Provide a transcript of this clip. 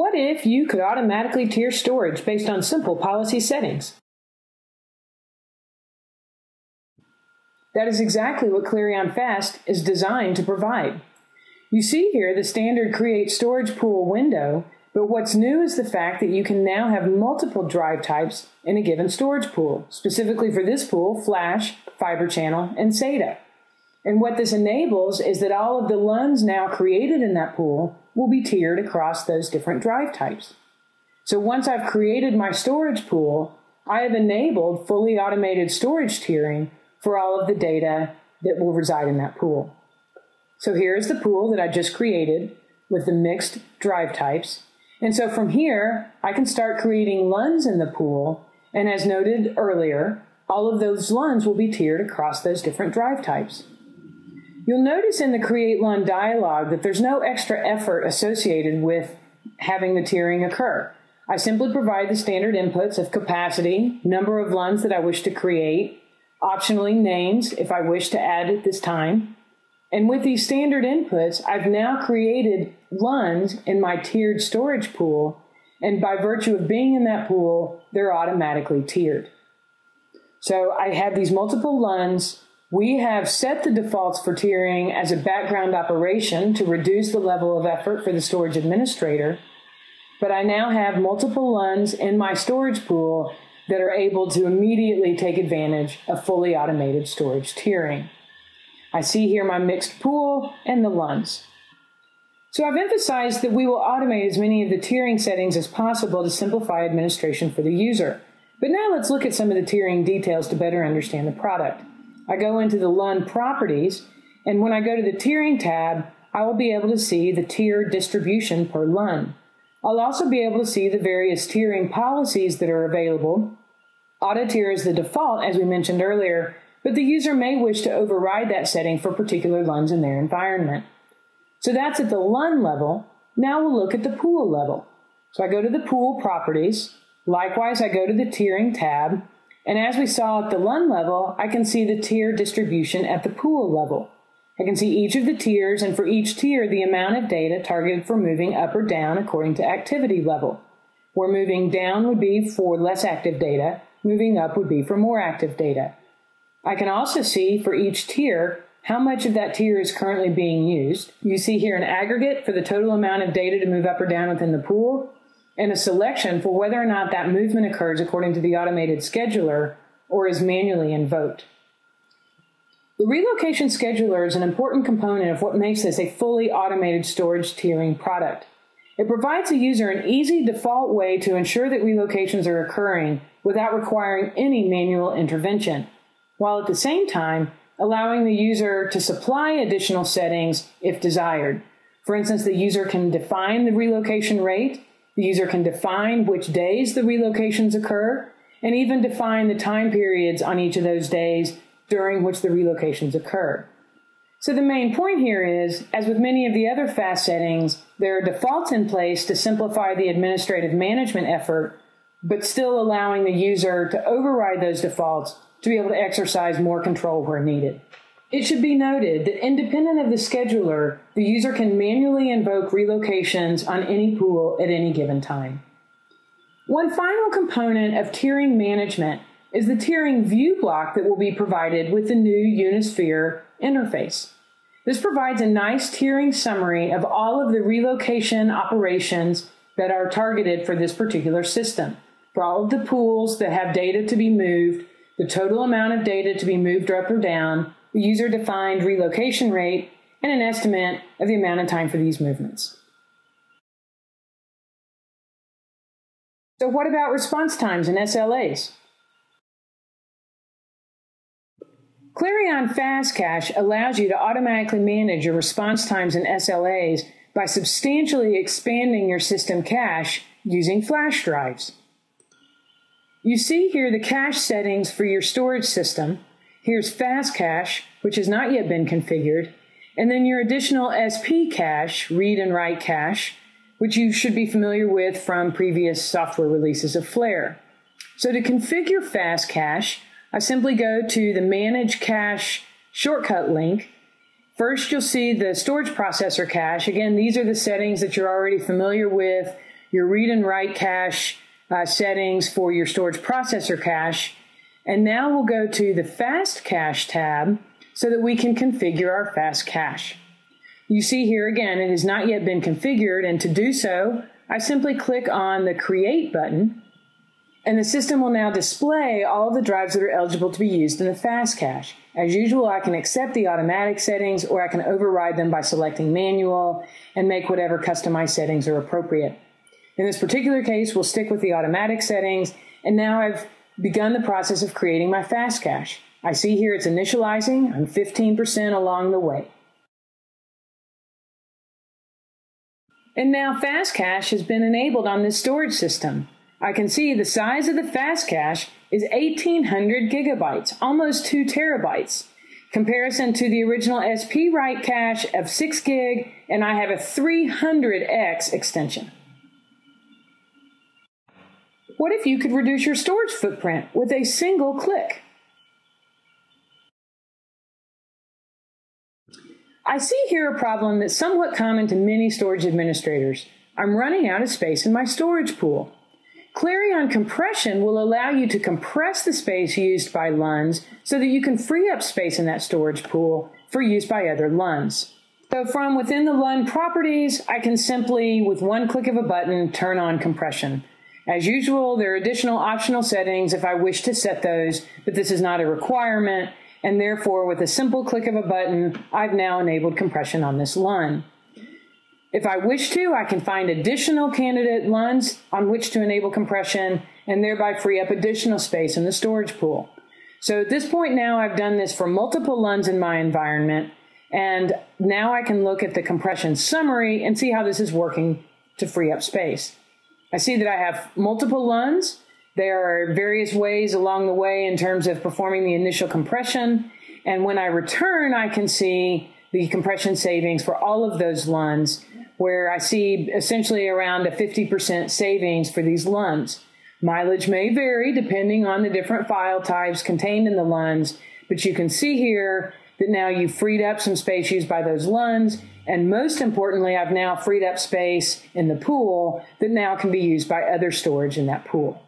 What if you could automatically tier storage based on simple policy settings? That is exactly what Relocation FAST is designed to provide. You see here the standard Create Storage Pool window, but what's new is the fact that you can now have multiple drive types in a given storage pool, specifically for this pool, Flash, Fiber Channel, and SATA. And what this enables is that all of the LUNs now created in that pool will be tiered across those different drive types. So once I've created my storage pool, I have enabled fully automated storage tiering for all of the data that will reside in that pool. So here's the pool that I just created with the mixed drive types. And so from here, I can start creating LUNs in the pool. And as noted earlier, all of those LUNs will be tiered across those different drive types. You'll notice in the Create LUN dialog that there's no extra effort associated with having the tiering occur. I simply provide the standard inputs of capacity, number of LUNs that I wish to create, optionally names if I wish to add at this time. And with these standard inputs, I've now created LUNs in my tiered storage pool, and by virtue of being in that pool, they're automatically tiered. So I have these multiple LUNs. We have set the defaults for tiering as a background operation to reduce the level of effort for the storage administrator, but I now have multiple LUNs in my storage pool that are able to immediately take advantage of fully automated storage tiering. I see here my mixed pool and the LUNs. So I've emphasized that we will automate as many of the tiering settings as possible to simplify administration for the user. But now let's look at some of the tiering details to better understand the product. I go into the LUN properties, and when I go to the tiering tab, I will be able to see the tier distribution per LUN. I'll also be able to see the various tiering policies that are available. Auto tier is the default, as we mentioned earlier, but the user may wish to override that setting for particular LUNs in their environment. So that's at the LUN level. Now we'll look at the pool level. So I go to the pool properties. Likewise, I go to the tiering tab. And as we saw at the LUN level, I can see the tier distribution at the pool level. I can see each of the tiers, and for each tier, the amount of data targeted for moving up or down according to activity level. Where moving down would be for less active data, moving up would be for more active data. I can also see for each tier how much of that tier is currently being used. You see here an aggregate for the total amount of data to move up or down within the pool, and a selection for whether or not that movement occurs according to the automated scheduler or is manually invoked. The Relocation Scheduler is an important component of what makes this a fully automated storage tiering product. It provides the user an easy default way to ensure that relocations are occurring without requiring any manual intervention, while at the same time allowing the user to supply additional settings if desired. For instance, the user can define the relocation rate, the user can define which days the relocations occur, and even define the time periods on each of those days during which the relocations occur. So the main point here is, as with many of the other FAST settings, there are defaults in place to simplify the administrative management effort, but still allowing the user to override those defaults to be able to exercise more control where needed. It should be noted that independent of the scheduler, the user can manually invoke relocations on any pool at any given time. One final component of tiering management is the tiering view block that will be provided with the new Unisphere interface. This provides a nice tiering summary of all of the relocation operations that are targeted for this particular system. For all of the pools that have data to be moved, the total amount of data to be moved up or down, the user-defined relocation rate, and an estimate of the amount of time for these movements. So what about response times and SLAs? Relocation Fast Cache allows you to automatically manage your response times and SLAs by substantially expanding your system cache using flash drives. You see here the cache settings for your storage system. Here's Fast Cache, which has not yet been configured, and then your additional SP cache, read and write cache, which you should be familiar with from previous software releases of Flare. So to configure Fast Cache, I simply go to the Manage Cache shortcut link. First, you'll see the storage processor cache. Again, these are the settings that you're already familiar with. your read and write cache settings for your storage processor cache. And now we'll go to the Fast Cache tab so that we can configure our fast cache. You see here again, it has not yet been configured, and to do so, I simply click on the Create button, and the system will now display all of the drives that are eligible to be used in the fast cache. As usual, I can accept the automatic settings, or I can override them by selecting manual and make whatever customized settings are appropriate. In this particular case, we'll stick with the automatic settings, and now I've begun the process of creating my fast cache. I see here it's initializing. I'm 15% along the way. And now fast cache has been enabled on this storage system. I can see the size of the fast cache is 1,800 gigabytes, almost 2 terabytes. Comparison to the original SP write cache of 6 gig, and I have a 300x extension. What if you could reduce your storage footprint with a single click? I see here a problem that's somewhat common to many storage administrators. I'm running out of space in my storage pool. Clarion compression will allow you to compress the space used by LUNs so that you can free up space in that storage pool for use by other LUNs. So from within the LUN properties, I can simply, with one click of a button, turn on compression. As usual, there are additional optional settings if I wish to set those, but this is not a requirement, and therefore with a simple click of a button, I've now enabled compression on this LUN. If I wish to, I can find additional candidate LUNs on which to enable compression and thereby free up additional space in the storage pool. So at this point now, I've done this for multiple LUNs in my environment, and now I can look at the compression summary and see how this is working to free up space. I see that I have multiple LUNs. There are various ways along the way in terms of performing the initial compression, and when I return, I can see the compression savings for all of those LUNs, where I see essentially around a 50% savings for these LUNs. Mileage may vary depending on the different file types contained in the LUNs, but you can see here that now you've freed up some space used by those LUNs, and most importantly, I've now freed up space in the pool that now can be used by other storage in that pool.